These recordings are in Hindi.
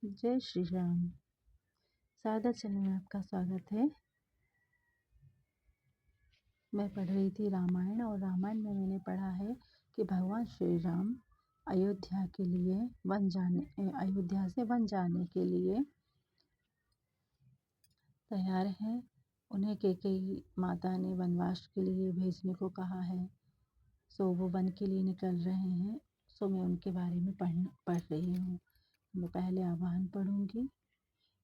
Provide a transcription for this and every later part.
जय श्री राम। शारदा चैनल में आपका स्वागत है। मैं पढ़ रही थी रामायण, और रामायण में मैंने पढ़ा है कि भगवान श्री राम अयोध्या से वन जाने के लिए तैयार हैं। उन्हें कैकेयी माता ने वनवास के लिए भेजने को कहा है, सो वो वन के लिए निकल रहे हैं। सो मैं उनके बारे में पढ़ रही हूँ। मैं पहले आवाहन पढ़ूंगी।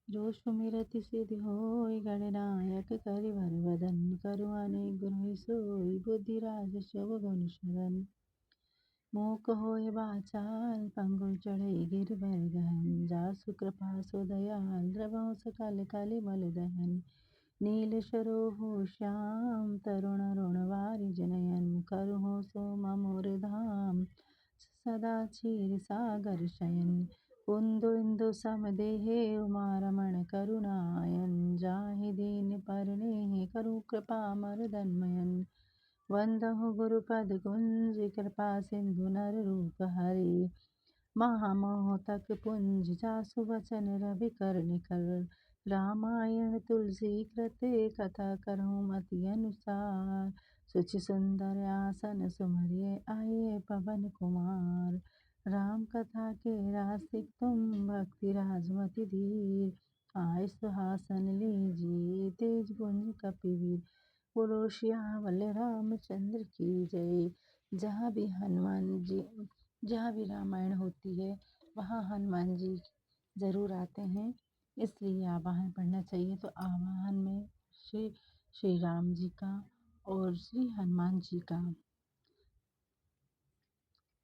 जो सुमिरति सिद्धि होय गणनायक करिवर वदन, करु अनेक गुण सोई बुद्धिराज सब गुण सदन। मूक होय वाचाल पंगु चढ़े गिरवर गहन, जासु कृपा सो दयाल द्रवहु सकल कलि मल दहन। नील सरोहु श्याम तरुण रुणवारि जनयन, करहु सो ममोर धाम सदा क्षीर सागर शयन। कुंद इंदु समदेहे उमा रमण करुणायन, जाहि दीन परनेहि करु कृपा मर्दन मयन। वंदहु गुरुपद कुंज कृपा सिंधु नर रूप हरि, महामोह तक पुंज जासु वचन रवि कर निकर। रामायण तुलसी कृते कथा करहु मति अनुसार, सुचि सुंदर आसन सुमरिए आये पवन कुमार। राम कथा के रासिक तुम भक्ति राजमति धीर, आय सुहासन लीजिए तेज पुंज कपिवीर। बोलो सियावल रामचंद्र की जय। जहाँ भी रामायण होती है वहाँ हनुमान जी जरूर आते हैं, इसलिए आवाहन पढ़ना चाहिए। तो आवाहन में श्री राम जी का और श्री हनुमान जी का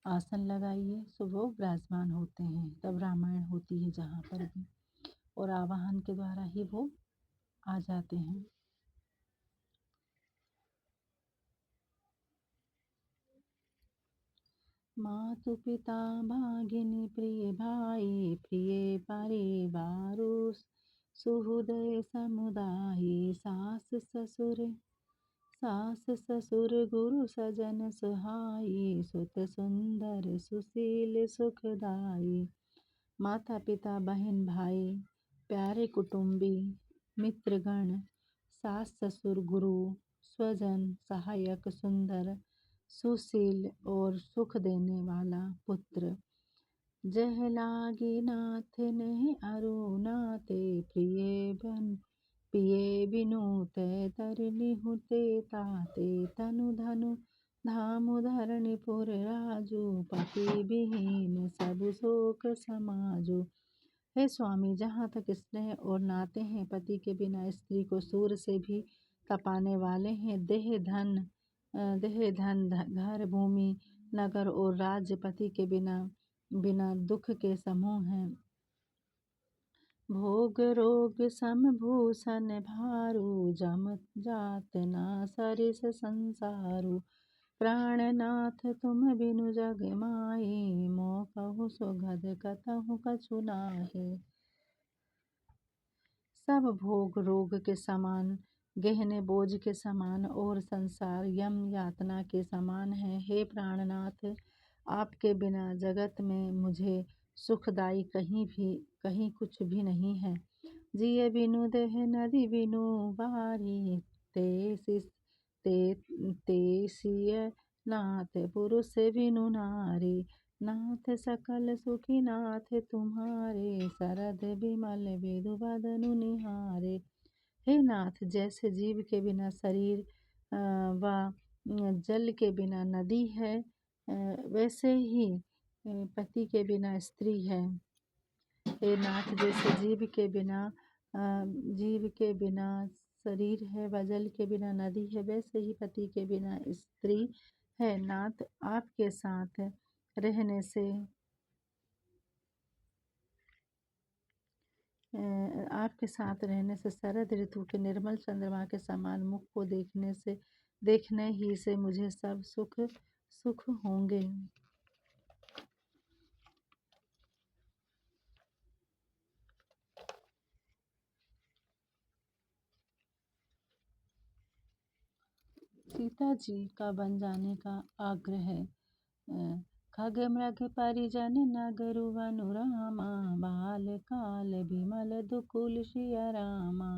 आसन लगाइए, सो वो विराजमान होते हैं। तब रामायण होती है जहाँ पर भी, और आवाहन के द्वारा ही वो आ जाते हैं। मातु पिता भागिनी प्रिय भाई, प्रिय परिवारो सुहृदय समुदायी। सास ससुर गुरु सजन सुहाई, सुत सुंदर सुशील सुखदाई। माता पिता बहन भाई, प्यारे कुटुंबी, मित्रगण, सास ससुर गुरु स्वजन सहायक, सुंदर सुशील और सुख देने वाला पुत्र। जह लागी नाथ नहीं अरु नाते, प्रिय बिनु तै तरनी हुते ताते। तनु धनु धामु धरणीपुर राजू, पति विहीन सब शोक समाजू। हे स्वामी, जहाँ तक स्नेह और नाते हैं, पति के बिना स्त्री को सूर्य से भी तपाने वाले हैं। देह धन घर भूमि नगर और राज्य पति के बिना दुख के समूह हैं। भोग रोग समभूषण भारू, जम जात ना सरिस संसारू। प्राणनाथ तुम बिनु जग माही, मोह कहु सुगध कतहु कछु नाहि। सब भोग रोग के समान, गहने बोझ के समान, और संसार यम यातना के समान है। हे प्राणनाथ, आपके बिना जगत में मुझे सुखदाई कहीं कुछ भी नहीं है। जिय बिनु देह नदी बिनु बारी, ते सिय नाथ पुरुष बिनु नारी। नाथ सकल सुखी नाथ तुम्हारे, सरद बिमल विधु बदनु निहारे। हे नाथ, जैसे जीव के बिना शरीर व जल के बिना नदी है, वैसे ही पति के बिना स्त्री है। हे नाथ, जैसे जीव के बिना शरीर है व जल के बिना नदी है, वैसे ही पति के बिना स्त्री है। नाथ, आपके साथ रहने से शरद ऋतु के निर्मल चंद्रमा के समान मुख को देखने ही से मुझे सब सुख होंगे। सीता जी का बन जाने का आग्रह है। खग मृग परिजन नगरु वनु रामा, बाल काल बिमल दुकुल सिया रामा।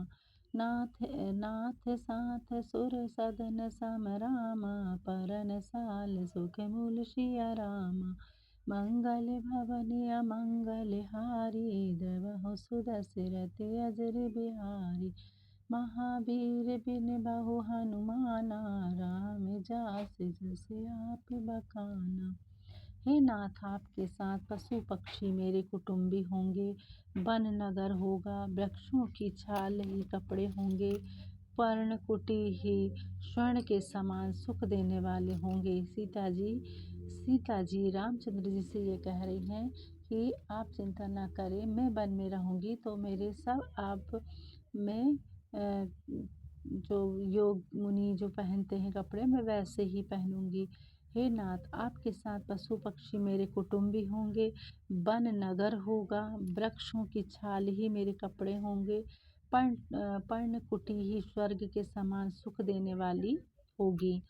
नाथ नाथ साथ सुर सदन सम रामा। परन साल सुख मूल सिया रामा। मंगल भवन अमंगल हारी। द्रवहु सुदशरथ अजर बिहारी। महावीर बिन बहु हनुमाना। राम जास जस आप बखाना। हे नाथ, आपके साथ पशु पक्षी मेरे कुटुंबी होंगे। वन नगर होगा, वृक्षों की छाल ही कपड़े होंगे। पर्णकुटी ही स्वर्ण के समान सुख देने वाले होंगे। सीता जी रामचंद्र जी से ये कह रही हैं कि आप चिंता ना करें, मैं वन में रहूंगी तो मेरे सब आप में जो योग मुनि जो पहनते हैं कपड़े, मैं वैसे ही पहनूंगी। हे नाथ, आपके साथ पशु पक्षी मेरे कुटुंबी होंगे। वन नगर होगा, वृक्षों की छाल ही मेरे कपड़े होंगे। पर्णकुटी ही स्वर्ग के समान सुख देने वाली होगी।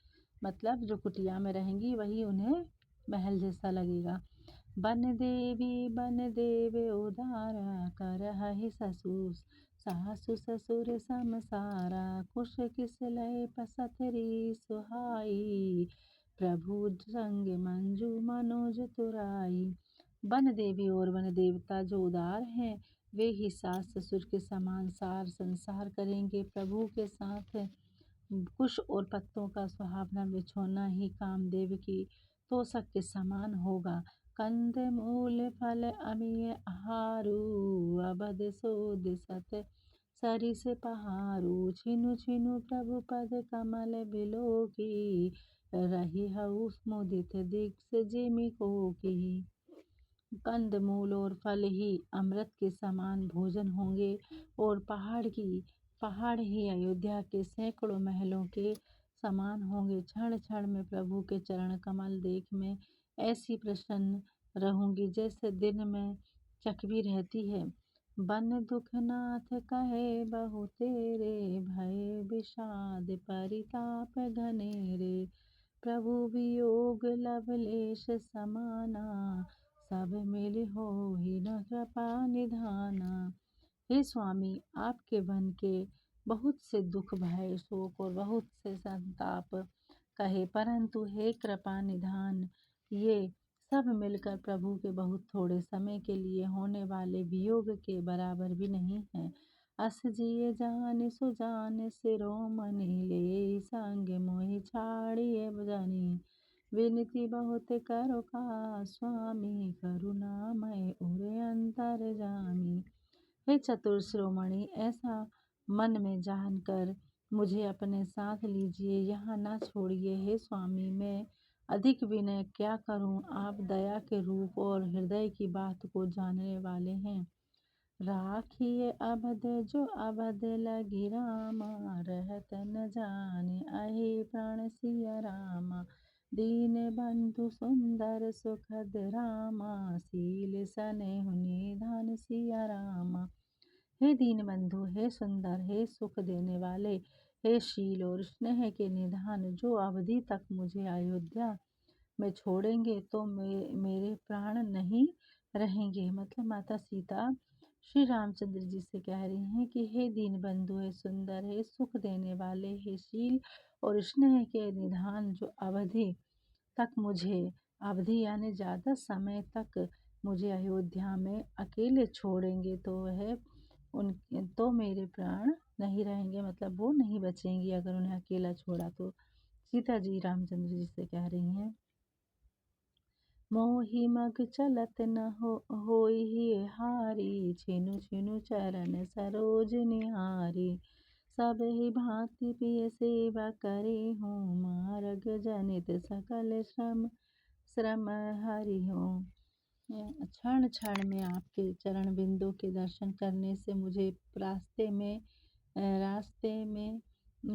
मतलब जो कुटिया में रहेंगी वही उन्हें महल जैसा लगेगा। बन देव उदारा। करहि सासु ससुर समसारा। कुश किस लय पसतरी सुहाई। प्रभु संग मंजू मनोज तुराई। वन देवी और वन देवता जो उदार हैं, वे ही सास ससुर के समान सार संसार करेंगे। प्रभु के साथ कुश और पत्तों का सुहावना बिछोना ही कामदेव की तोषक के समान होगा। कंद मूल फल अमिय आहारू। अबध सोद सत सरिस पहारू। छिनु छिनु प्रभु पद कमल बिलोकी। रही हऊ मुदित दिग्स जिमि कोकी। कंद मूल और फल ही अमृत के समान भोजन होंगे और पहाड़ ही अयोध्या के सैकड़ों महलों के समान होंगे। क्षण क्षण में प्रभु के चरण कमल देख मैं ऐसी प्रसन्न रहूंगी जैसे दिन में चकवी रहती है। बन दुखनाथ कहे बहु तेरे। भय विषाद परिताप घनेरे। प्रभु वियोग लवलेश समाना। सब मिल होहि न कृपा निधाना। हे स्वामी, आपके वन के बहुत से दुख भय शोक और बहुत से संताप कहे, परंतु हे कृपा निधान, ये सब मिलकर प्रभु के बहुत थोड़े समय के लिए होने वाले वियोग के बराबर भी नहीं है। अस जिय जान सुजान शिरोमणि। ले संग मोहि छाड़िए जानी। विनती बहुत करो का स्वामी। करुणामय उर अंतर जामी। हे चतुर शिरोमणि, ऐसा मन में जानकर मुझे अपने साथ लीजिए, यहाँ न छोड़िए। हे स्वामी, मैं अधिक विनय क्या करूं, आप दया के रूप और हृदय की बात को जानने वाले हैं। राखिए अबध जो अबध लगी रामा। रहत न जाने अहि प्राण सिया रामा। दीन बंधु सुंदर सुखद रामा। शील सनेहु निधान सिया रामा। हे दीन बंधु, हे सुंदर, हे सुख देने वाले, हे शील और स्नेह के निधान, जो अवधि तक मुझे अयोध्या में छोड़ेंगे तो मेरे प्राण नहीं रहेंगे। मतलब माता सीता श्री रामचंद्र जी से कह रही हैं कि हे दीन बंधु, हे सुंदर, हे सुख देने वाले, हे शील और स्नेह के निधान, जो अवधि यानी ज़्यादा समय तक मुझे अयोध्या में अकेले छोड़ेंगे तो मेरे प्राण नहीं रहेंगे, मतलब वो नहीं बचेंगी अगर उन्हें अकेला छोड़ा तो। सीता जी रामचंद्र जी से कह रही हैं, मोहि मग चलत न होई हारी। छिनु छिनु चरण सरोज निहारी। सब ही भांति पिय सेवा करे हूँ। मार्ग जनित सकल श्रम हरि हूँ। क्षण क्षण में आपके चरण बिंदु के दर्शन करने से मुझे रास्ते में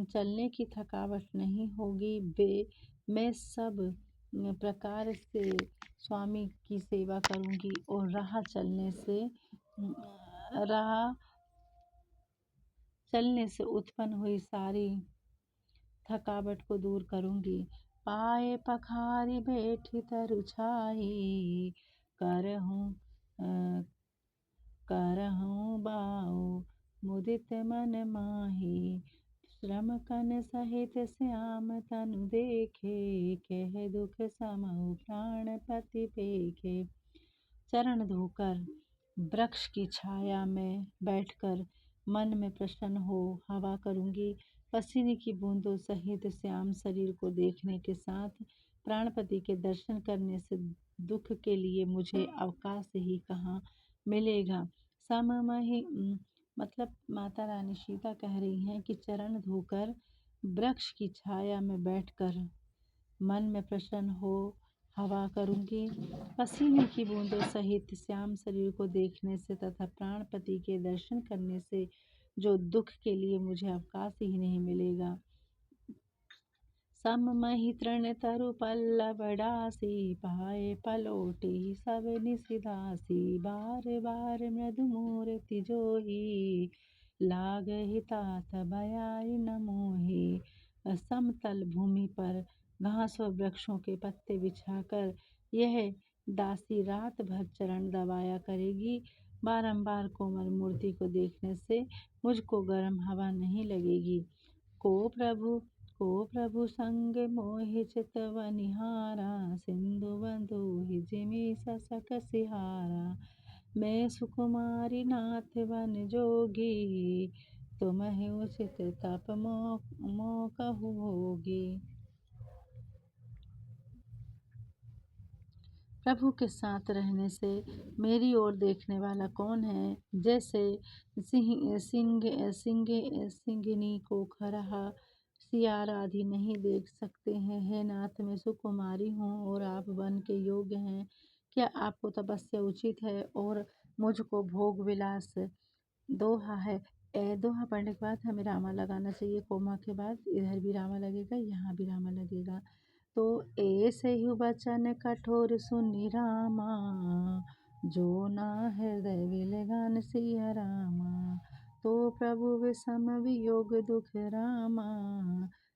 चलने की थकावट नहीं होगी। मैं सब प्रकार से स्वामी की सेवा करूंगी और राह चलने से उत्पन्न हुई सारी थकावट को दूर करूंगी। पाए पखारी बैठी तरु छाई। मुदित मन माही। श्रम कन सहित श्याम तनु देखे, कह दुख समहु प्राणपति पेखे। चरण धोकर वृक्ष की छाया में बैठकर मन में प्रसन्न हो हवा करूंगी। पसीने की बूंदों सहित श्याम शरीर को देखने के साथ प्राणपति के दर्शन करने से दुख के लिए मुझे अवकाश ही कहाँ मिलेगा। सममहि मतलब माता रानी सीता कह रही हैं कि चरण धोकर वृक्ष की छाया में बैठकर मन में प्रसन्न हो हवा करूंगी। पसीने की बूंदों सहित श्याम शरीर को देखने से तथा प्राणपति के दर्शन करने से जो दुख के लिए मुझे अवकाश ही नहीं मिलेगा। सममहि तृण तरु पल्लव डासी, पाए पलोटी सब निशिदासी। बार बार मृदु मूर्ति जोही, लागहि तात भयाई न मोही। समतल भूमि पर घास व वृक्षों के पत्ते बिछाकर यह दासी रात भर चरण दबाया करेगी। बारंबार कोमल मूर्ति को देखने से मुझको गर्म हवा नहीं लगेगी। को प्रभु संग मोहि चितव निहारा, सिंधु बंधु जिमि ससक सिहारा। मैं सुकुमारी नाथ वन जोगी, तुमहि उचित तप मो कहु भोगी। प्रभु के साथ रहने से मेरी ओर देखने वाला कौन है। जैसे सिंगिनी को खरहा सियार आदि नहीं देख सकते हैं। हे नाथ, मैं सुकुमारी हूँ और आप वन के योग्य हैं। क्या आपको तपस्या उचित है और मुझको भोग विलास दोहा है। दोहा पढ़ने के बाद हमें रामा लगाना चाहिए। कोमा के बाद इधर भी रामा लगेगा, यहाँ भी रामा लगेगा। तो ऐसे ही वचन कठोर सुनि रामा, जो ना हृदय विलगान सिया रामा। तो प्रभु विषम वियोग दुख रामा,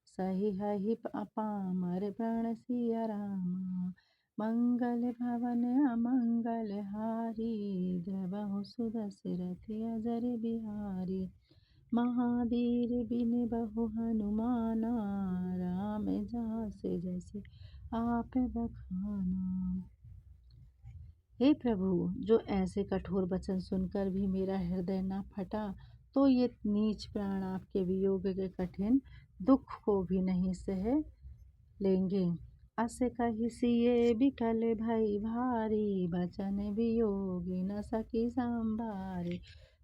सही हहि अपामर प्राण सिया रामा। मंगल भवन अमंगल हारी, द्रवहु सुदशरथ अजर बिहारी। महावीर बिन बहु हनुमाना, राम जासे जैसे आप बखाना। हे प्रभु, जो ऐसे कठोर वचन सुनकर भी मेरा हृदय न फटा, तो ये नीच प्राण आपके वियोग के कठिन दुख को भी नहीं सह लेंगे। अस कहि सिए बिकल भई भारी, बचन वियोगी न सकी संभारी।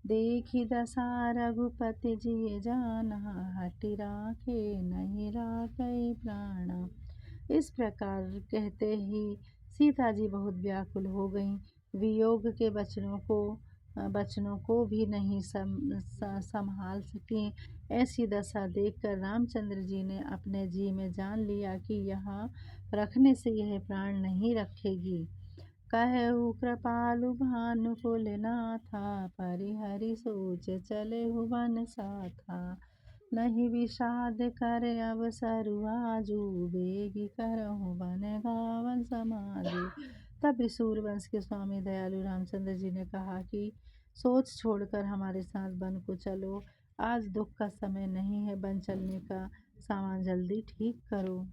देखी दशा रघुपति जिय जाना, हटि राखे नहीं राखै प्राणा। इस प्रकार कहते ही सीता जी बहुत व्याकुल हो गईं। वियोग के बचनों को भी नहीं संभाल सकी। ऐसी दशा देखकर रामचंद्र जी ने अपने जी में जान लिया कि यहाँ रखने से यह प्राण नहीं रखेगी। कहु कृपालु भानुकुल नाथा, परिहरि सोच चले वन साथा। नहीं विषाद कर अवसरु आजू, बेगी करहु वन गावन समाजू। तब सूर्यवंश के स्वामी दयालु रामचंद्र जी ने कहा कि सोच छोड़कर हमारे साथ वन को चलो। आज दुख का समय नहीं है, वन चलने का सामान जल्दी ठीक करो।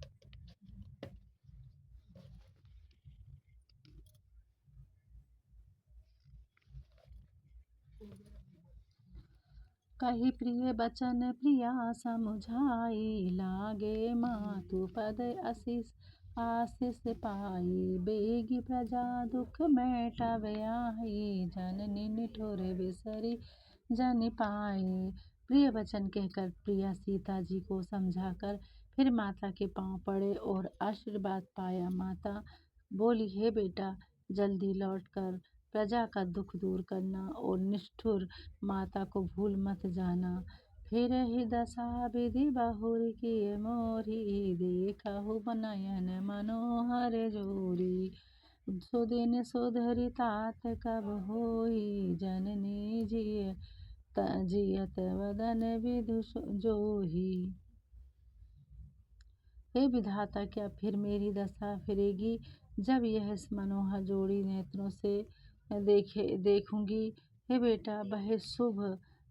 कही प्रिय बचन प्रिया समुझाई, लागे मातु पद आशीष पाई। बेगी प्रजा दुख मेटावे आई, जननी निठुर बिसरी जन पाई। प्रिय वचन कहकर प्रिया सीता जी को समझाकर फिर माता के पांव पड़े और आशीर्वाद पाया। माता बोली, हे बेटा, जल्दी लौटकर प्रजा का दुख दूर करना और निष्ठुर माता को भूल मत जाना। फिर ही दशा विधि बहुर किए मोरी, देखहु नयन मनोहर जोरी। सुदिन सुधरि तात कब होई, जननी जियत वदन विधु जोही। हे विधाता, क्या फिर मेरी दशा फिरेगी जब यह मनोहर जोड़ी नेत्रों से देखूंगी। हे बेटा, वह शुभ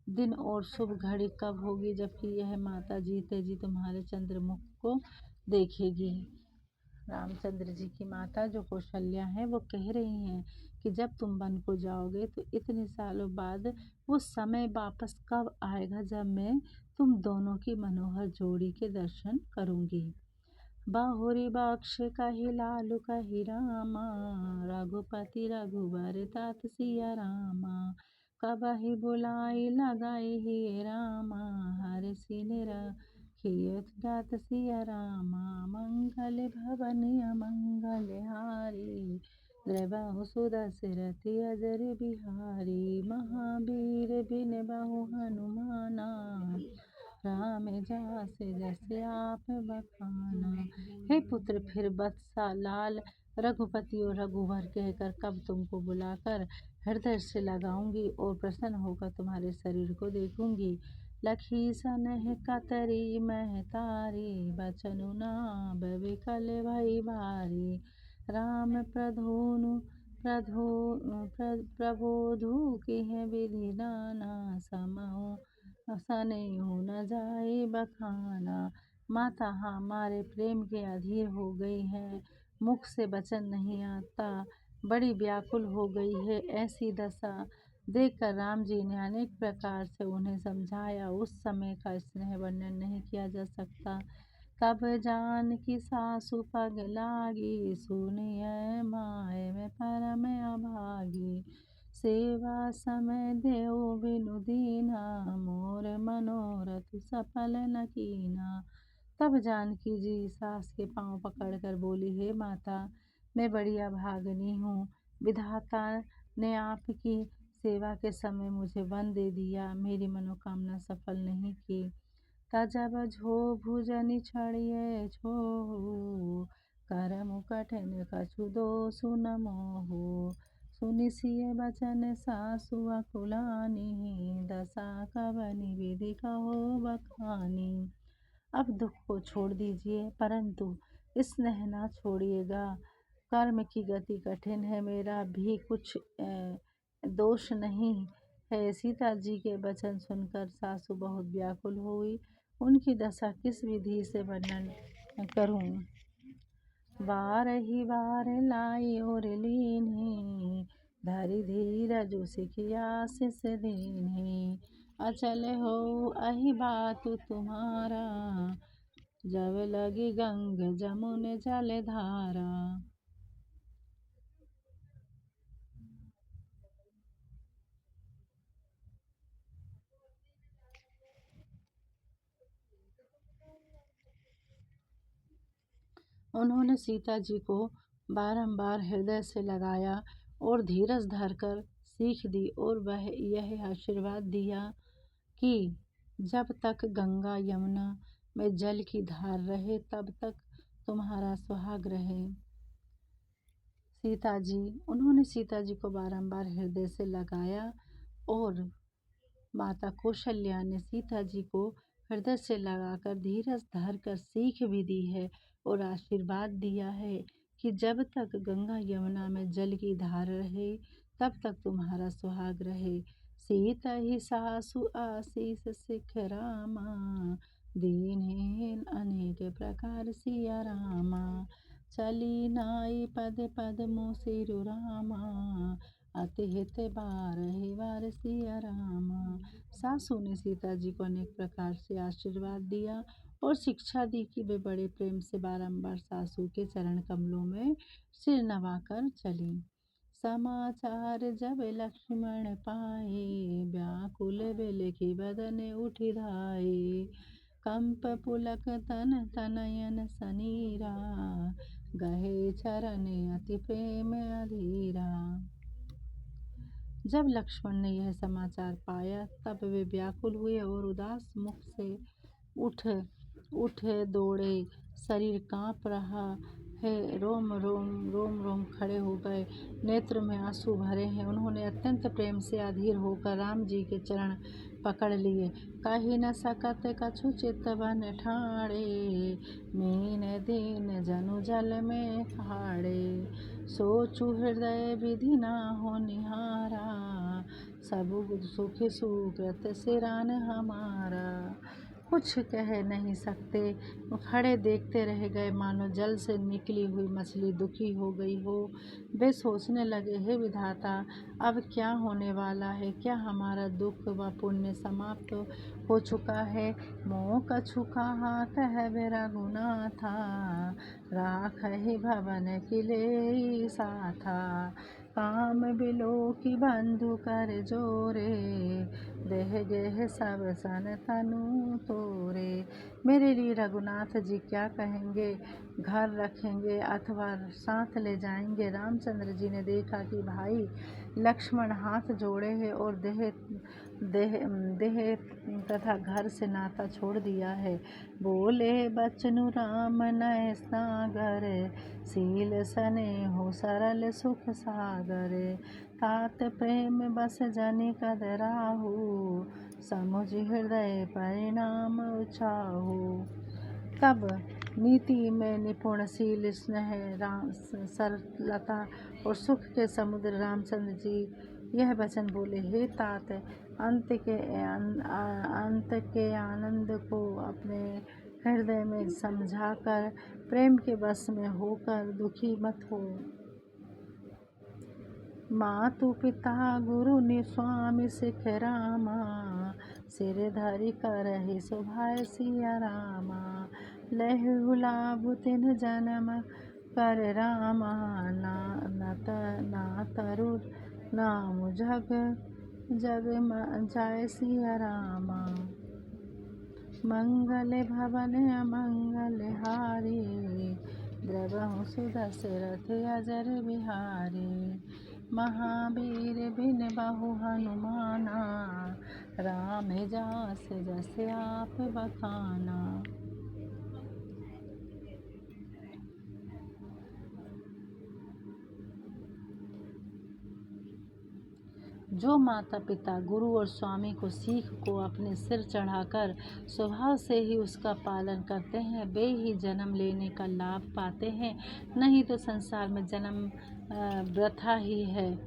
दिन और शुभ घड़ी कब होगी जबकि यह माता जीते जी तुम्हारे चंद्रमुख को देखेगी। रामचंद्र जी की माता जो कौशल्या है वो कह रही हैं कि जब तुम वन को जाओगे तो इतने सालों बाद वो समय वापस कब आएगा जब मैं तुम दोनों की मनोहर जोड़ी के दर्शन करूंगी। बाहुरी बक्श कही लालू कही रामा, रघुपति रघुबर तात सिया रामा। कबहि बुलाई लगाई ही रामा, हर सिने रखिए तात सिया रामा। मंगल भवन अमंगल हारी, द्रवहु सुदशरथ अजर बिहारी। महावीर बिन बहु हनुमाना, राम जास जस आप बखाना। हे पुत्र फिर बत्सा लाल रघुपति और रघुवर कहकर कब तुमको बुलाकर हृदय से लगाऊंगी और प्रसन्न होकर तुम्हारे शरीर को देखूंगी। लखी सनह कतरी महतारी, बचनु नाम विकल भई भारी। राम प्रबोधु किह विधि नाना, समहु सनहु न जाए बखाना। माता हमारे प्रेम के अधीर हो गई है, मुख से वचन नहीं आता, बड़ी व्याकुल हो गई है। ऐसी दशा देखकर राम जी ने अनेक प्रकार से उन्हें समझाया। उस समय का स्नेह वर्णन नहीं किया जा सकता। तब जानकी सासु पग लागी, सुनिय माय में परम अभागी। सेवा समय देव बिनु दीना, मोर मनोरथ सफल न कीना। तब जानकी जी सास के पांव पकड़कर बोली, हे माता, मैं बड़ी अभागिनी हूँ। विधाता ने आपकी सेवा के समय मुझे वन दे दिया, मेरी मनोकामना सफल नहीं की। तजब झो भुजनि छड़िए छोहु, करमु कठिन कछु दोषु न मोहु। सुनि सिय बचन सासु अकुलानी, दशा कवनि विधि कहो बखानी। अब दुख को छोड़ दीजिए परंतु स्नेह ना छोड़िएगा। कर्म की गति कठिन है, मेरा भी कुछ दोष नहीं है। सीता जी के वचन सुनकर सासू बहुत व्याकुल हुई। उनकी दशा किस विधि से वर्णन करूं। बार ही बार लाई और लीन्ही, धरि धीरजु सिखिया शिष दीन्ही। अचल हो अहि बात तुम्हारा, जब लगी गंग जमुन जल धारा। उन्होंने सीता जी को बारंबार हृदय से लगाया और धीरज धरकर सीख दी और वह यह आशीर्वाद दिया कि जब तक गंगा यमुना में जल की धार रहे तब तक तुम्हारा सुहाग रहे। उन्होंने सीता जी को बारंबार हृदय से लगाया और माता कौशल्या ने सीता जी को हृदय से लगाकर धीरज धरकर सीख भी दी है और आशीर्वाद दिया है कि जब तक गंगा यमुना में जल की धार रहे तब तक तुम्हारा सुहाग रहे। सीता ही सासु आशीष सिख रामा, दीन्हीन अनेक प्रकार सिया रामा। चली नाई पद पद मोसिरु रामा, अति हित बारहि बार सिया रामा। सासू ने सीता जी को अनेक प्रकार से आशीर्वाद दिया और शिक्षा दी कि वे बड़े प्रेम से बारंबार सासू के चरण कमलों में सिर नवाकर चली। समाचार जब लक्ष्मण पाए, व्याकुल बिलखि बदन उठि धाये। कंप पुलक तन तनयन सनीरा, गहे चरण अति प्रेम अधीरा। जब लक्ष्मण ने यह समाचार पाया तब वे व्याकुल हुए और उदास मुख से उठे दौड़े। शरीर कांप रहा है, रोम रोम खड़े हो गए, नेत्र में आंसू भरे हैं। उन्होंने अत्यंत प्रेम से अधीर होकर राम जी के चरण पकड़ लिए। कही न सकत कछु चित बन ठाड़े, मीन दीन जनु जल में खाड़े। सोचु हृदय विधि ना हो निहारा, सब सुख सुकृत सिरान हमारा। कुछ कह नहीं सकते, खड़े देखते रह गए, मानो जल से निकली हुई मछली दुखी हो गई हो। वे सोचने लगे, हे विधाता, अब क्या होने वाला है? क्या हमारा दुख व पुण्य समाप्त हो चुका है? मोह कछु कहा कहबे रघुनाथा, राखहि भवन किले साथा। काम बिलो की बंधु कर जोरे, देह गेह सब सन तनु तोरे। मेरे लिए रघुनाथ जी क्या कहेंगे? घर रखेंगे अथवा साथ ले जाएंगे? रामचंद्र जी ने देखा कि भाई लक्ष्मण हाथ जोड़े हैं और देह देह देह तथा घर से नाता छोड़ दिया है। बोले बचनु राम नय सागर, सील सने हो सरल सुख सागर। तात प्रेम बस जनि कद राहु, समुझ हृदय परिणाम उचाहु। तब नीति में निपुण, शील, स्नेह, सरलता और सुख के समुद्र रामचंद्र जी यह वचन बोले, हे तात, अंत के आनंद को अपने हृदय में समझाकर, प्रेम के वश में होकर दुखी मत हो। मातु पिता गुरु निस्वामी सिख रामा, सिर धरि करहि सुभाय सिया रामा। लहु लाभ तिन जन्म कर रामा, ना तरु नाम जग जग जाय सिया रामा। मंगल भवन अमंगल हारी, द्रवहु सुदशरथ अजर बिहारी। महावीर बिन बहु हनुमाना, राम जास जस आप बखाना। जो माता पिता गुरु और स्वामी को सीख को अपने सिर चढ़ाकर स्वभाव से ही उसका पालन करते हैं, वे ही जन्म लेने का लाभ पाते हैं, नहीं तो संसार में जन्म वृथा ही है।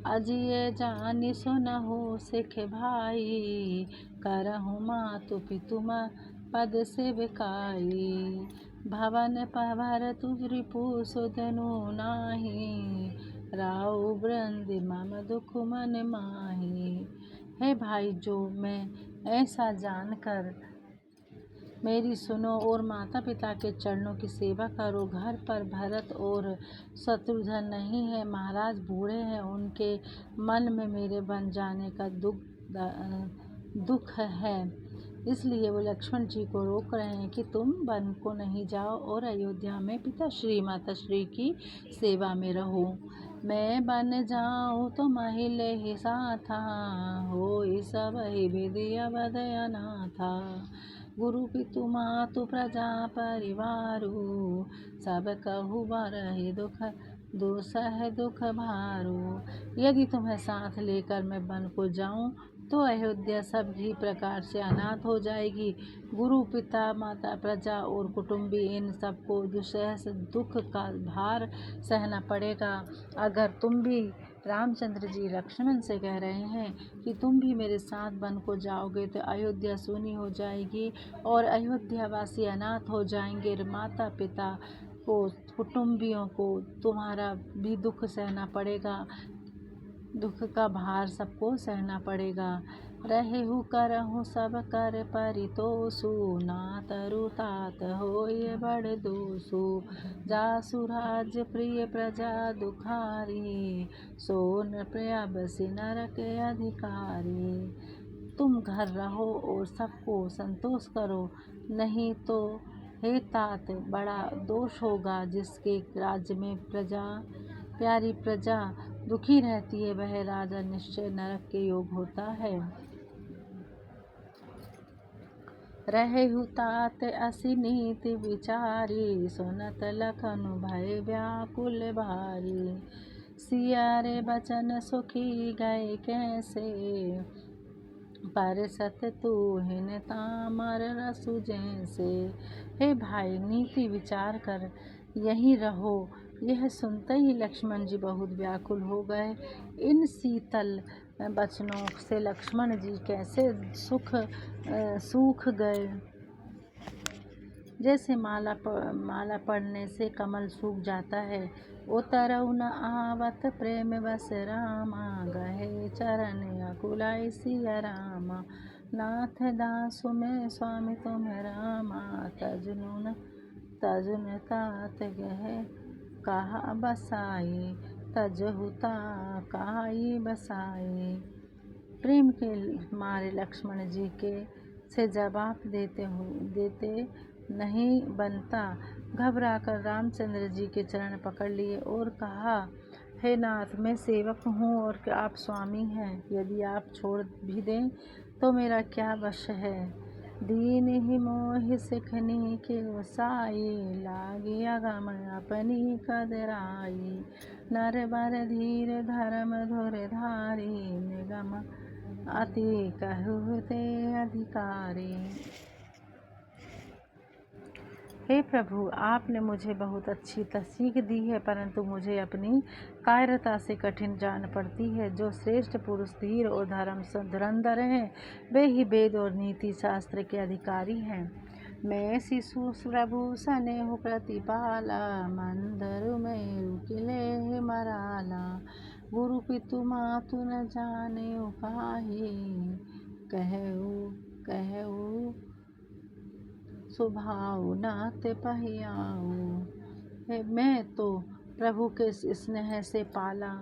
अजिय जानि सुनहु सिख भाई, करहु मातु पितु पद सेविकाई। भवन भरतु रिपु सुधनु नाही, राउ वृंद मम दुख मन माही। हे भाई, जो मैं ऐसा जानकर मेरी सुनो और माता पिता के चरणों की सेवा करो। घर पर भरत और शत्रुघ्न नहीं है, महाराज बूढ़े हैं, उनके मन में मेरे बन जाने का दुख है, इसलिए वो लक्ष्मण जी को रोक रहे हैं कि तुम वन को नहीं जाओ और अयोध्या में पिता श्री माता श्री की सेवा में रहो। मैं बन जाऊँ तो महिले ही साथा, हो सब ही विधि अवध अनाथा। गुरु पितु मातु प्रजा परिवारु, सब कहु बरहि दुसह दुख भारू। यदि तुम्हें साथ लेकर मैं वन को जाऊं तो अयोध्या सब ही प्रकार से अनाथ हो जाएगी। गुरु पिता माता प्रजा और कुटुंबी इन सबको दुसह दुख का भार सहना पड़ेगा। अगर तुम भी, रामचंद्र जी लक्ष्मण से कह रहे हैं कि तुम भी मेरे साथ वन को जाओगे तो अयोध्या सूनी हो जाएगी और अयोध्यावासी अनाथ हो जाएंगे। माता पिता को, कुटुंबियों को तुम्हारा भी दुख सहना पड़ेगा, दुख का भार सबको सहना पड़ेगा। रहेहु करहु सब कर परितोषु, ना तरु तात होय बड़ दोषु। जासु राज्य प्रिय प्रजा दुखारी, सोन प्रिय बसि नरक अधिकारी। तुम घर रहो और सबको संतोष करो, नहीं तो हे तात बड़ा दोष होगा। जिसके राज्य में प्यारी प्रजा दुखी रहती है, वह राजा निश्चय नरक के योग होता है। रहेहु तात असी नीति विचारी, सुनत लखनु भय व्याकुल भारी। सिया रे बचन सुखी गए कैसे, पर सत तूहिन तामर रसु जैसे। हे भाई, नीति विचार कर यहीं रहो। यह सुनते ही लक्ष्मण जी बहुत व्याकुल हो गए। इन शीतल बचनों से लक्ष्मण जी कैसे सूख गए। जैसे माला पड़ने से कमल सूख जाता है। उतरऊ न आवत प्रेम बस रामा, गहे चरण अकुलाई सिया रामा। नाथ दासु में स्वामी तुम रामा, तजुन तात गह कहा बसाई, तजहुता काई बसाई। प्रेम के मारे लक्ष्मण जी के से जवाब देते नहीं बनता। घबराकर रामचंद्र जी के चरण पकड़ लिए और कहा, हे नाथ, मैं सेवक हूँ और आप स्वामी हैं। यदि आप छोड़ भी दें तो मेरा क्या वश है। दीन ही मोहि सिखनी के वसाई, लागी अगम अपनी कदराई। नर बर धीर धर्म धुर धारी, निगम अति कहते अधिकारी। हे प्रभु, आपने मुझे बहुत अच्छी सीख दी है, परंतु मुझे अपनी कायरता से कठिन जान पड़ती है। जो श्रेष्ठ पुरुष धीर और धर्म धुरंधर हैं, वे ही वेद और नीति शास्त्र के अधिकारी हैं। मैं शिशु प्रभु स्नेह प्रतिपाला, मंदरु मेरु किले मराला। गुरु पितु मातु न जाने काहे, कहऊ स्वभाव नाथ पहियाऊ। मैं तो प्रभु के स्नेह से पाला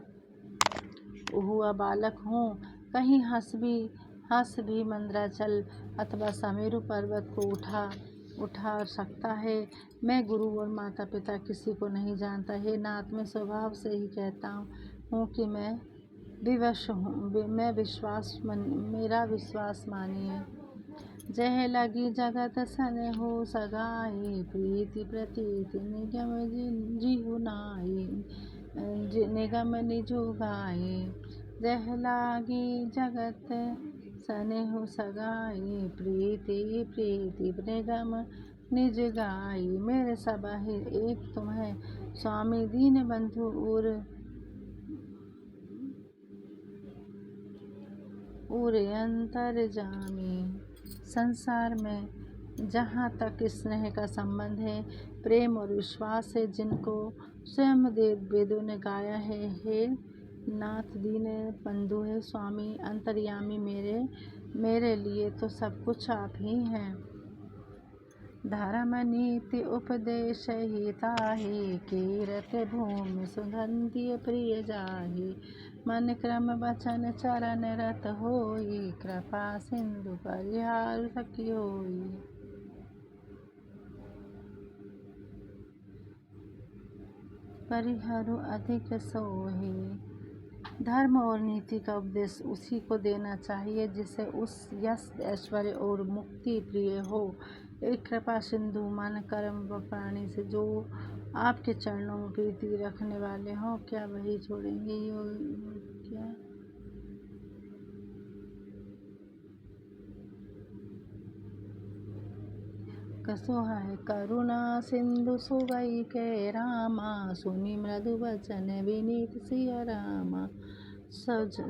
हुआ बालक हूँ। कहीं हंस भी मंदराचल अथवा समेरु पर्वत को उठा सकता है। मैं गुरु और माता पिता किसी को नहीं जानता। हे नाथ, मैं स्वभाव से ही कहता हूँ कि मैं विवश हूँ। मेरा विश्वास मानिए। जह लगी जगत सन हो सगाई, प्रीति प्रतीति निगम जिहु नाई, निगम निजु गाई। जह लागी जगत सन हो सगाई, प्रीति प्रीति निगम निज गाई। मेरे सब एक तुम है स्वामी, दीन बंधु और अंतर जामी। संसार में जहाँ तक स्नेह का संबंध है, प्रेम और विश्वास है, जिनको स्वयं वेदों ने गाया है। हे नाथ, दीन बंधु है स्वामी, अंतर्यामी मेरे लिए तो सब कुछ आप ही हैं। धर्म नीति उपदेश हिताहि, कीरत भूमि सुगंधि प्रिय जाहि। मन क्रम वचन चरण रत होई, कृपा सिंधु परिहार सखी होई। परिहारु अधिक सोही। धर्म और नीति का उपदेश उसी को देना चाहिए जिसे उस यश ऐश्वर्य और मुक्ति प्रिय हो। एक कृपा सिंधु मन कर्म व प्राणी से जो आपके चरणों में प्रीति रखने वाले हों, क्या वही छोड़ेंगे क्या? कसोहा है करुणा सिंधु सुगई के रामा, सुनी मृदु वचन विनीत सिया रामा।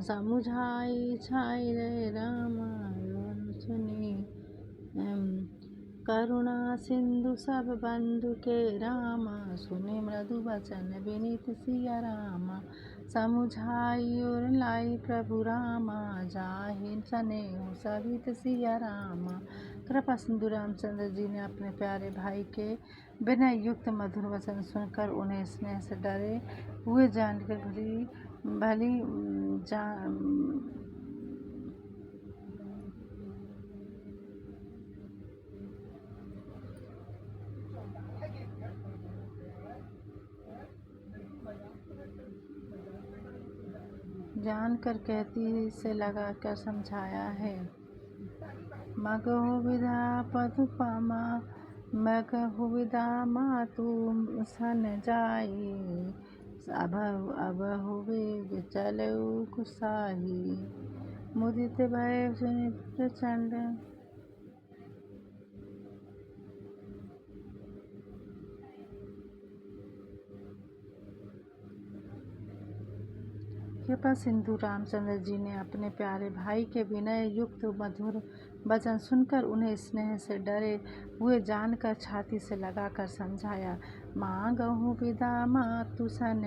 समुझाई छाई रे रामा, सुनी करुणा सिंधु सब बंधु के रामा, सुने मृदु वचन विनीत सिया रामा। समुझाई और लाई प्रभु रामा, जाहि स्नेहु सहित सिया रामा। कृपा सिंधु रामचंद्र जी ने अपने प्यारे भाई के विनय युक्त मधुर वचन सुनकर उन्हें स्नेह से डरे हुए जानकर जानकर कहती से लगाकर समझाया है। मगहु विदा पदुपमा, मगहु विदा मातु सन जाई। अबहु वेग चलऊ कुसाही, मुदित भय सुनि प्रचंड। मौके पर सिंधु रामचंद्र जी ने अपने प्यारे भाई के विनय युक्त मधुर वचन सुनकर उन्हें स्नेह से डरे हुए जानकर छाती से लगाकर समझाया। मांगहु विदा मातु सन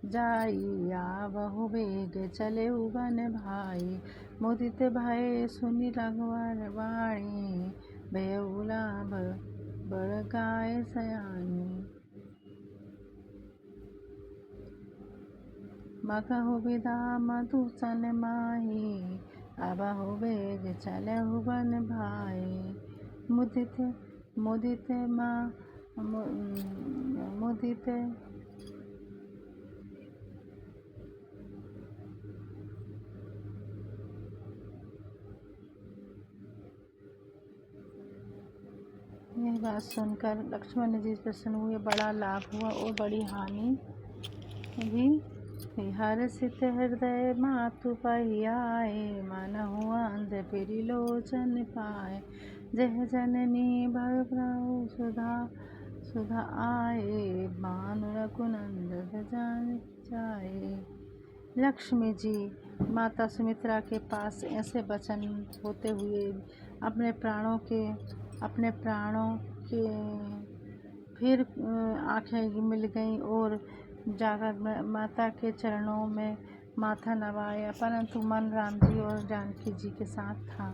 जाई, आवहु बेग चले वन भाई। मुदित भय सुनि रघुवर वाणी, भयउ लाभ बड़ गाय सयानी। मगहु विदा मधु सन माही, अबहु बेग चलहु वन भाई। मुदित मुदित मुदित यह बात सुनकर लक्ष्मण जी प्रसन्न हुए, बड़ा लाभ हुआ और बड़ी हानि भी। हर्षित हृदय मातु पहियाए, मनहु अंध फिरि लोचन पाए। जह जननी भय प्रभु सुधा आए, भानु रघुनंदन जान जाए। लक्ष्मी जी माता सुमित्रा के पास ऐसे वचन होते हुए अपने प्राणों के फिर आंखें मिल गईं और जाकर माता के चरणों में माथा नवाया, परंतु मन राम जी और जानकी जी के साथ था।